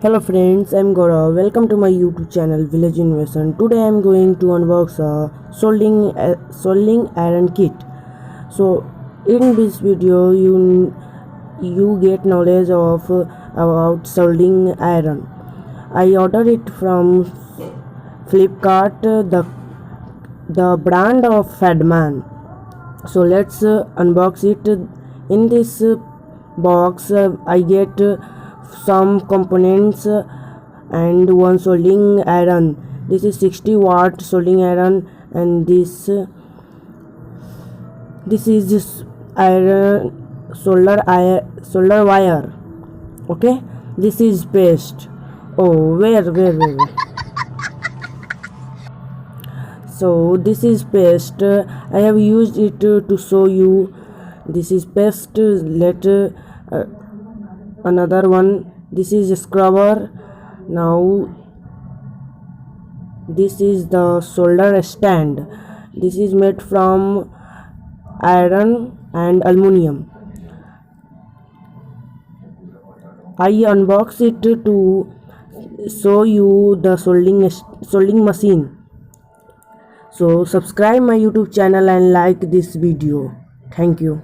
Hello friends, I'm Gaurav. Welcome to my YouTube channel Village Innovation. Today I'm going to unbox a soldering iron kit. So in this video you get knowledge of about soldering iron. I ordered it from Flipkart, the brand of Fedman. So let's unbox it. In this box I get some components and one soldering iron. This is 60-watt soldering iron, and this is this iron solder wire. Okay, this is paste. Oh, where? So this is paste. I have used it to show you. This is paste. Let another one. This is a scrubber. Now this is the solder stand. This is made from iron and aluminum. I unbox it to show you the soldering machine. So subscribe my YouTube channel and like this video. Thank you.